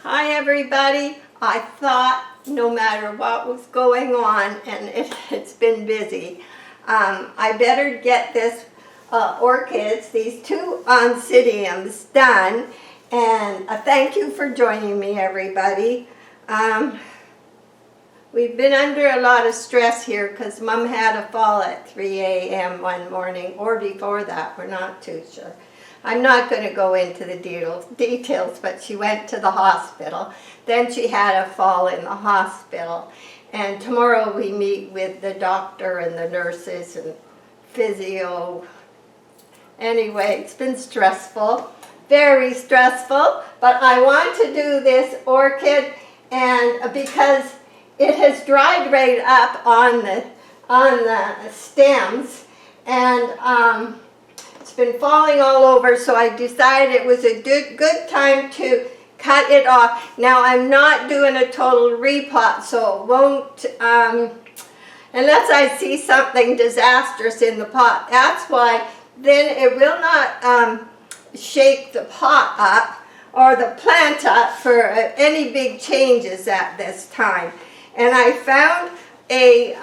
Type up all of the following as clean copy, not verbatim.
Hi everybody. I thought no matter what was going on, and it's been busy, I better get this orchids, these two Oncidiums done, and thank you for joining me everybody. We've been under a lot of stress here because Mom had a fall at 3 a.m. one morning, or before that, we're not too sure. I'm not going to go into the details, but she went to the hospital. Then she had a fall in the hospital. And tomorrow we meet with the doctor and the nurses and physio. Anyway, it's been stressful, very stressful. But I want to do this orchid, and because it has dried right up on the stems, and it's been falling all over, so I decided it was a good time to cut it off. Now I'm not doing a total repot, so it won't, unless I see something disastrous in the pot. That's why then it will not shake the pot up or the plant up for any big changes at this time. And I found a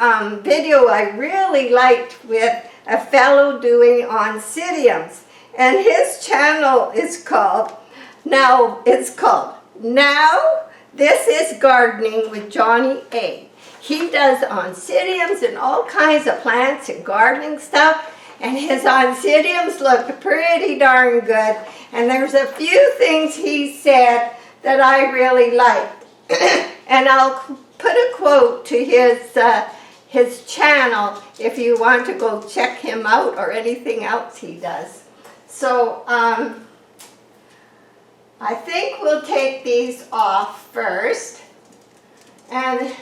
video I really liked with a fellow doing Oncidiums, and his channel is called Now This Is Gardening with Johnny A. He does Oncidiums and all kinds of plants and gardening stuff, and his Oncidiums look pretty darn good, and there's a few things he said that I really liked. And I'll put a quote to his channel if you want to go check him out or anything else he does. So I think we'll take these off first, and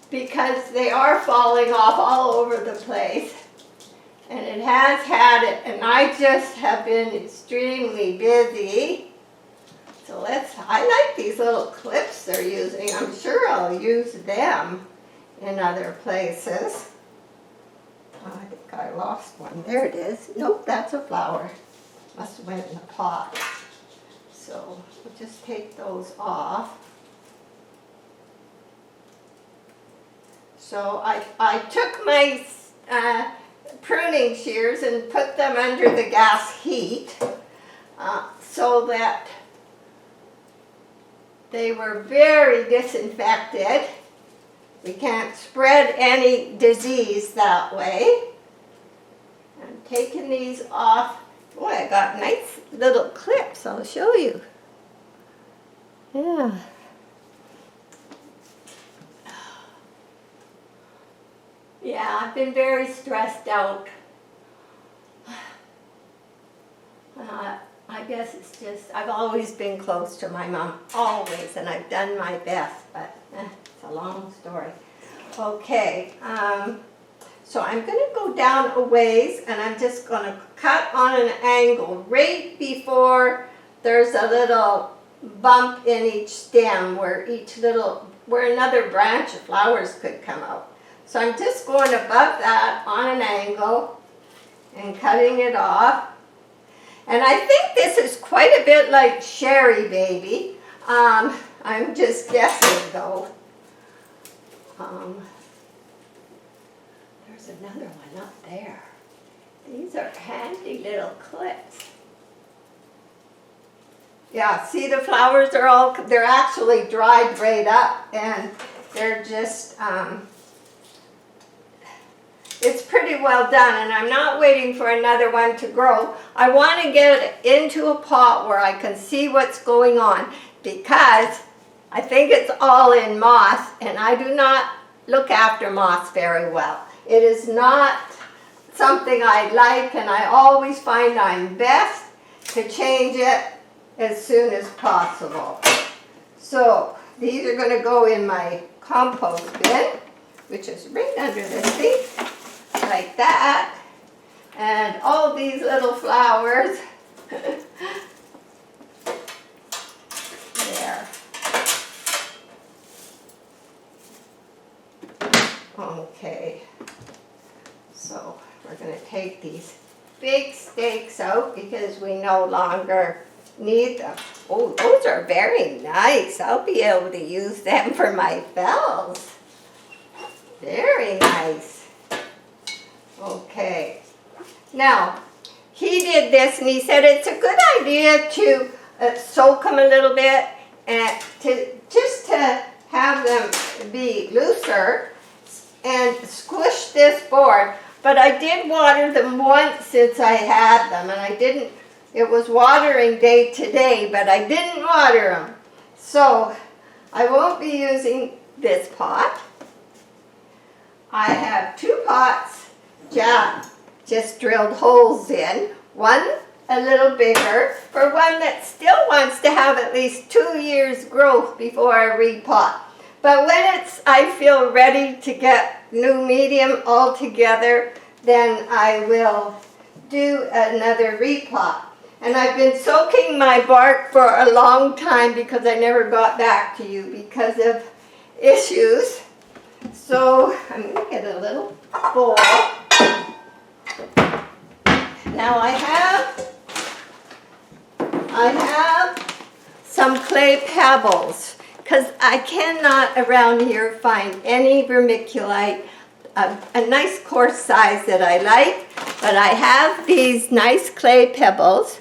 because they are falling off all over the place, and it has had it, and I just have been extremely busy. So I like these little clips they're using. I'm sure I'll use them in other places. Oh, I think I lost one. There it is. Nope, that's a flower. Must have went in the pot. So we'll just take those off. So I took my pruning shears and put them under the gas heat so that they were very disinfected. We can't spread any disease that way. I'm taking these off. Boy, I got nice little clips. I'll show you. Yeah. Yeah, I've been very stressed out. I guess it's just, I've always been close to my mom, always, and I've done my best, but it's a long story. Okay, so I'm going to go down a ways, and I'm just going to cut on an angle right before there's a little bump in each stem where another branch of flowers could come out. So I'm just going above that on an angle and cutting it off. And I think this is quite a bit like Sherry Baby. I'm just guessing though. There's another one up there. These are handy little clips. Yeah, see the flowers are they're actually dried right up, and they're just, it's pretty well done, and I'm not waiting for another one to grow. I want to get it into a pot where I can see what's going on, because I think it's all in moss, and I do not look after moss very well. It is not something I like, and I always find I'm best to change it as soon as possible. So these are going to go in my compost bin, which is right under the sink. Like that, and all these little flowers there. Okay, so we're going to take these big stakes out because we no longer need them. Oh, those are very nice. I'll be able to use them for my bells. Very nice. Okay. Now, he did this and he said it's a good idea to soak them a little bit and just to have them be looser and squish this board. But I did water them once since I had them, and I didn't, it was watering day to day, but I didn't water them. So I won't be using this pot. I have 2 pots just drilled holes in. One a little bigger for one that still wants to have at least 2 years growth before I repot. But when I feel ready to get new medium all together, then I will do another repot. And I've been soaking my bark for a long time because I never got back to you because of issues. So I'm going to get a little bowl. Now I have some clay pebbles because I cannot around here find any vermiculite, a nice coarse size that I like, but I have these nice clay pebbles,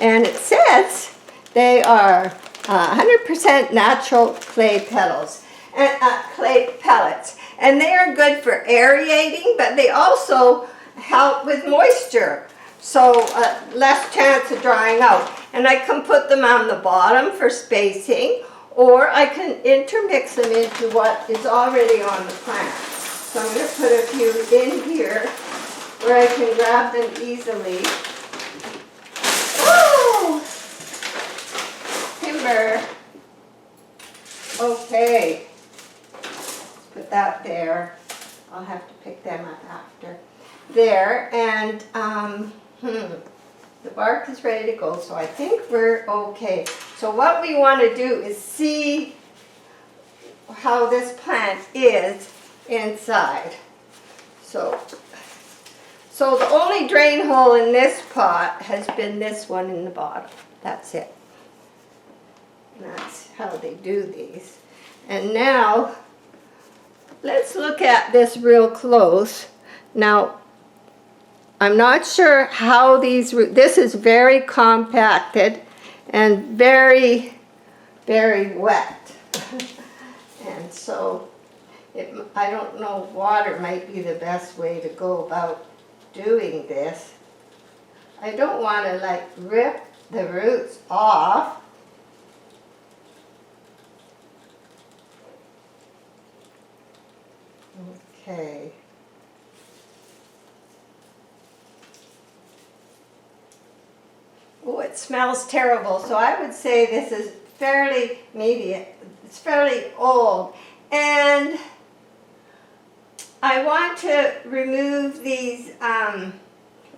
and it says they are 100% natural clay pellets, and they are good for aerating, but they also help with moisture, so less chance of drying out. And I can put them on the bottom for spacing, or I can intermix them into what is already on the plant. So I'm going to put a few in here where I can grab them easily. Oh! Timber. Okay. Put that there. I'll have to pick them up after. There, and the bark is ready to go, so I think we're okay. So what we want to do is see how this plant is inside. So the only drain hole in this pot has been this one in the bottom. That's it. And that's how they do these. And now, let's look at this real close. Now, I'm not sure how this is very compacted and very, very wet. And so, I don't know, water might be the best way to go about doing this. I don't want to like rip the roots off. Okay. Oh, it smells terrible. So I would say this is fairly, maybe it's fairly old. And I want to remove these,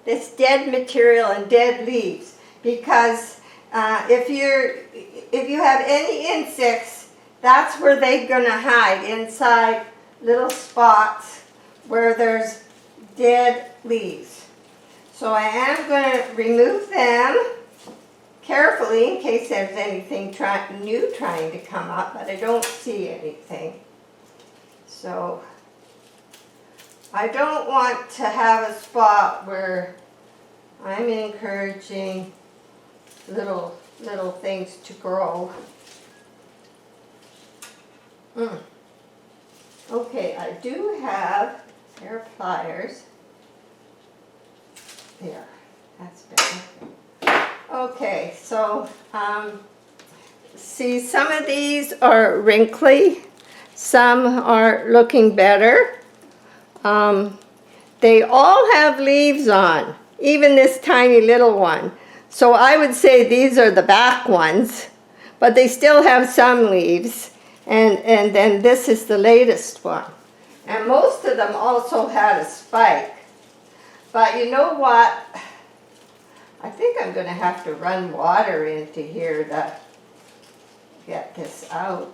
this dead material and dead leaves, because if you have any insects, that's where they're going to hide, inside little spots where there's dead leaves. So I am going to remove them carefully in case there's anything new trying to come up, but I don't see anything. So I don't want to have a spot where I'm encouraging little things to grow. Okay, I do have a pair of pliers. There, that's better. Okay, so see, some of these are wrinkly, some are looking better. They all have leaves on, even this tiny little one. So I would say these are the back ones, but they still have some leaves. And then this is the latest one. And most of them also had a spike. But you know what? I think I'm going to have to run water into here to get this out.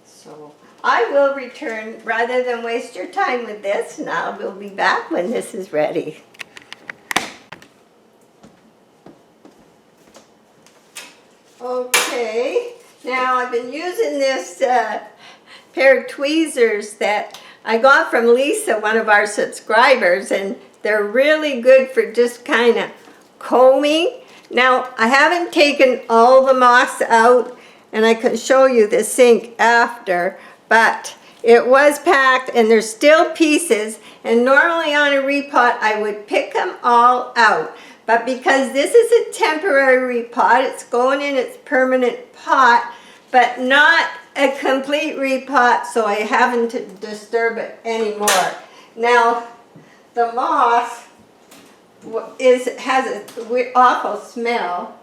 So I will return, rather than waste your time with this, and I will be back when this is ready. Okay, now I've been using this pair of tweezers that I got from Lisa, one of our subscribers, and they're really good for just kind of combing. Now, I haven't taken all the moss out, and I can show you the sink after, but it was packed and there's still pieces, and normally on a repot I would pick them all out. But because this is a temporary repot, it's going in its permanent pot, but not a complete repot, so I haven't disturbed it anymore. Now, the moss has an awful smell.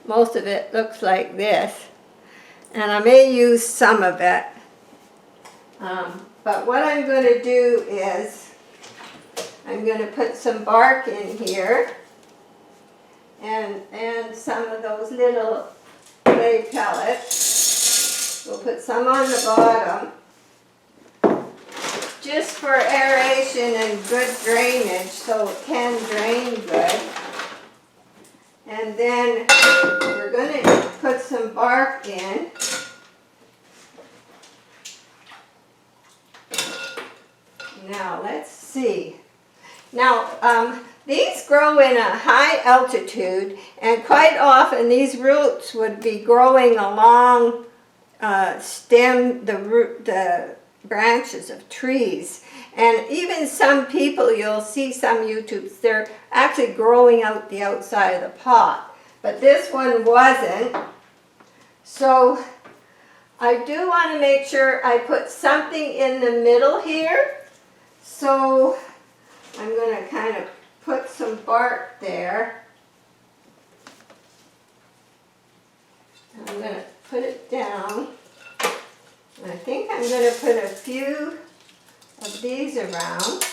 Most of it looks like this, and I may use some of it. But what I'm going to do is I'm going to put some bark in here and some of those little clay pellets. We'll put some on the bottom just for aeration and good drainage, so it can drain good. And then we're going to put some bark in. Now let's see. Now these grow in a high altitude, and quite often these roots would be growing along the branches of trees. And even some people, you'll see some YouTubes, they're actually growing out the outside of the pot. But this one wasn't. So I do want to make sure I put something in the middle here. So I'm going to kind of put some bark there. I'm going to put it down. And I think I'm going to put a few of these around.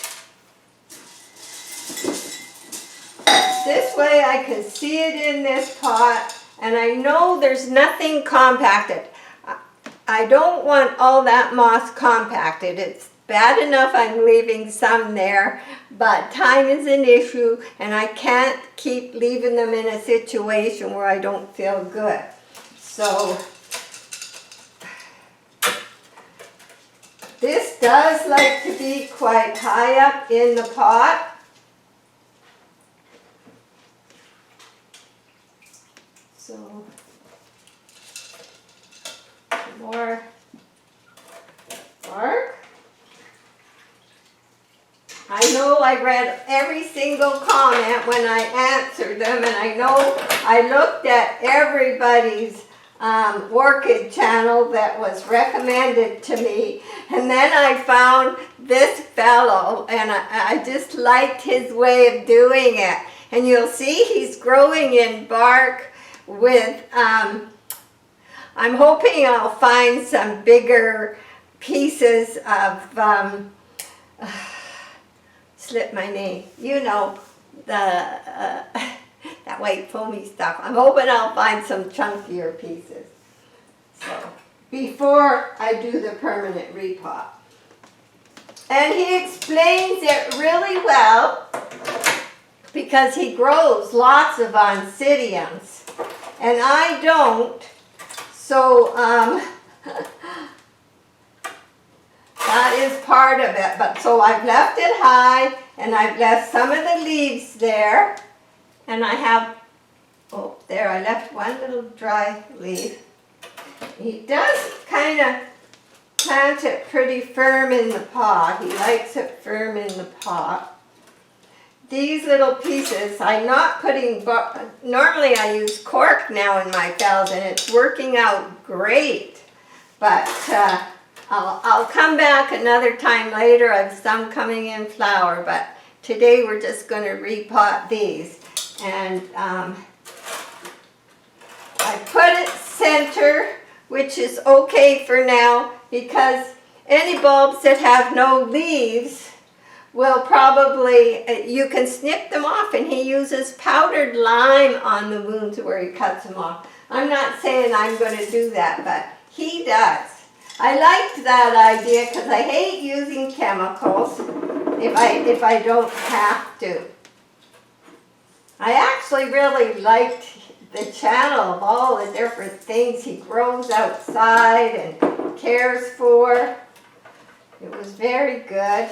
This way I can see it in this pot, and I know there's nothing compacted. I don't want all that moss compacted. It's bad enough I'm leaving some there, but time is an issue, and I can't keep leaving them in a situation where I don't feel good. So this does like to be quite high up in the pot. So more bark. I know I read every single comment when I answered them, and I know I looked at everybody's orchid channel that was recommended to me, and then I found this fellow, and I just liked his way of doing it. And you'll see he's growing in bark with, I'm hoping I'll find some bigger pieces of, slip my name, you know, that white foamy stuff. I'm hoping I'll find some chunkier pieces. So, before I do the permanent repot. And he explains it really well because he grows lots of Oncidiums, and I don't. So, that is part of it. But so I've left it high, and I've left some of the leaves there. And I have, oh, there, I left one little dry leaf. He does kind of plant it pretty firm in the pot. He likes it firm in the pot. These little pieces, I'm not putting, normally I use cork now in my fells, and it's working out great. But I'll come back another time later. I have some coming in flower, but today we're just going to repot these. And I put it center, which is okay for now, because any bulbs that have no leaves will probably, you can snip them off, and he uses powdered lime on the wounds where he cuts them off. I'm not saying I'm going to do that, but he does. I liked that idea because I hate using chemicals if I don't have to. I actually really liked the channel of all the different things he grows outside and cares for. It was very good.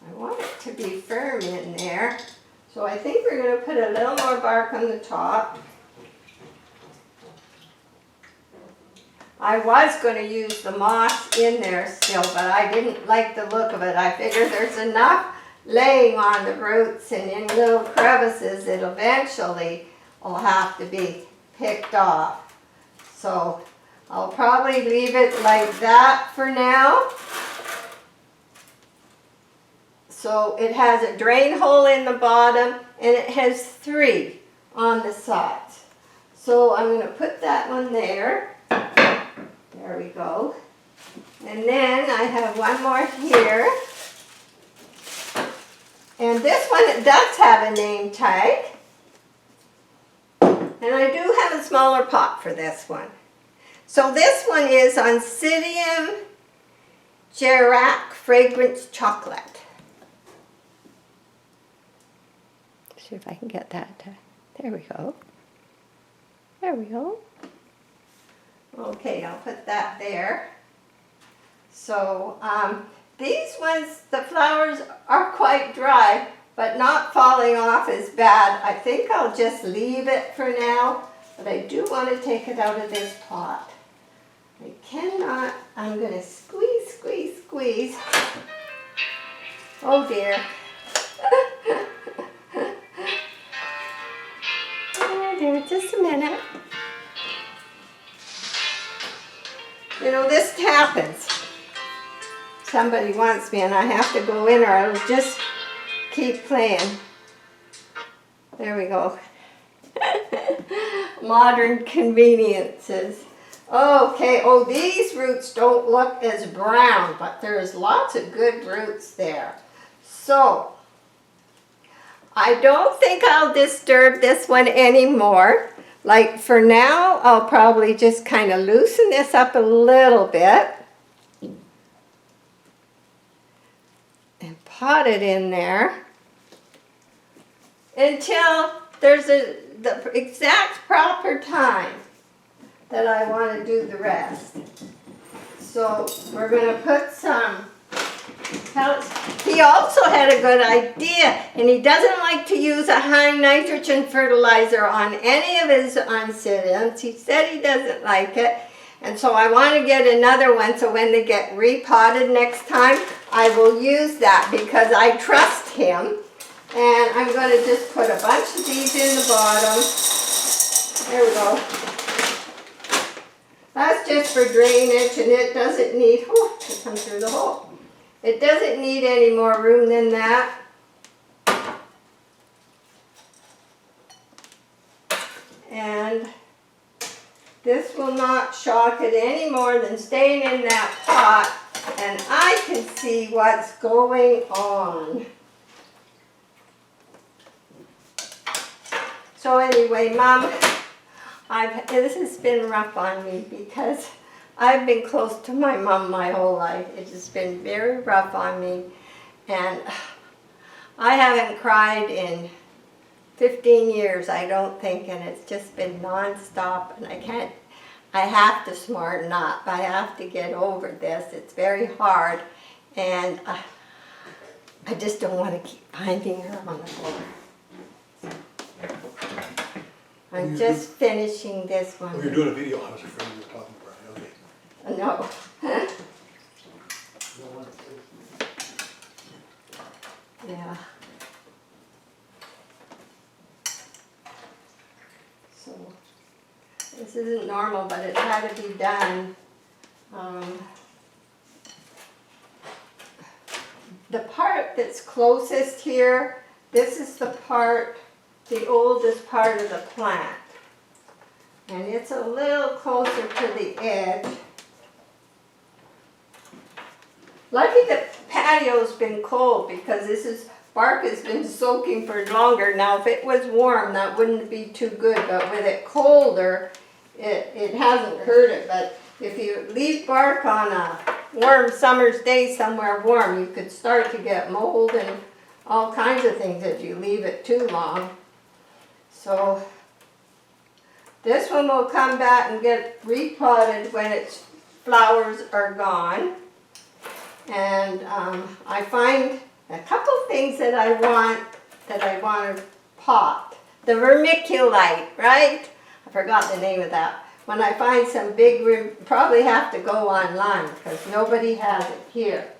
I want it to be firm in there. So I think we're going to put a little more bark on the top. I was going to use the moss in there still, but I didn't like the look of it. I figured there's enough laying on the roots and in little crevices that eventually will have to be picked off. So I'll probably leave it like that for now. So it has a drain hole in the bottom and it has 3 on the sides. So I'm going to put that one there. There we go. And then I have one more here. And this one, it does have a name tag. And I do have a smaller pot for this one. So this one is Oncidium Gerac Fragrance Chocolate. See if I can get that. There we go. There we go. Okay, I'll put that there. So these ones, the flowers are quite dry, but not falling off is bad. I think I'll just leave it for now, but I do want to take it out of this pot. I cannot, I'm going to squeeze, squeeze, squeeze. Oh dear. Oh dear, just a minute. You know, this happens. Somebody wants me and I have to go in or I'll just keep playing. There we go. Modern conveniences. Okay, oh, these roots don't look as brown, but there's lots of good roots there. So, I don't think I'll disturb this one anymore. Like for now, I'll probably just kind of loosen this up a little bit and pot it in there until there's the exact proper time that I want to do the rest. So we're going to put some pellets. He also had a good idea, and he doesn't like to use a high nitrogen fertilizer on any of his Oncidiums. He said he doesn't like it, and so I want to get another one so when they get repotted next time, I will use that because I trust him. And I'm going to just put a bunch of these in the bottom. There we go. That's just for drainage, and it doesn't need, oh, it comes through the hole. It doesn't need any more room than that. And this will not shock it any more than staying in that pot, and I can see what's going on. So anyway, Mom, this has been rough on me because I've been close to my mom my whole life. It has been very rough on me, and I haven't cried in 15 years, I don't think, and it's just been non-stop, and I have to smarten up. I have to get over this. It's very hard, and I just don't want to keep finding her on the floor. I'm just finishing this one. Oh, you're doing a video. I was afraid you were talking about it. Okay. No. Yeah. So, this isn't normal, but it had to be done. The part that's closest here, this is the part, the oldest part of the plant. And it's a little closer to the edge. Lucky the patio's been cold because bark has been soaking for longer. Now if it was warm, that wouldn't be too good, but with it colder, it hasn't hurt it. But if you leave bark on a warm summer's day somewhere warm, you could start to get mold and all kinds of things if you leave it too long. So this one will come back and get repotted when its flowers are gone. And I find a couple things that I want to pot. The vermiculite, right? I forgot the name of that. When I find some big, probably have to go online because nobody has it here.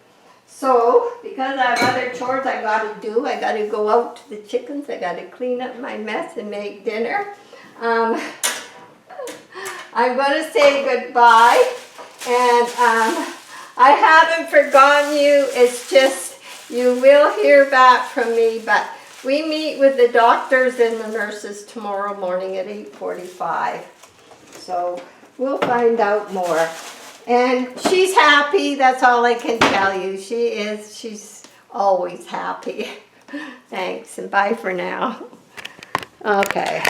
So, because I have other chores I got to do, I got to go out to the chickens, I got to clean up my mess and make dinner. I'm going to say goodbye, and I haven't forgotten you. It's just, you will hear back from me, but we meet with the doctors and the nurses tomorrow morning at 8:45. So we'll find out more. And she's happy, that's all I can tell you. She's always happy. Thanks, and bye for now. Okay.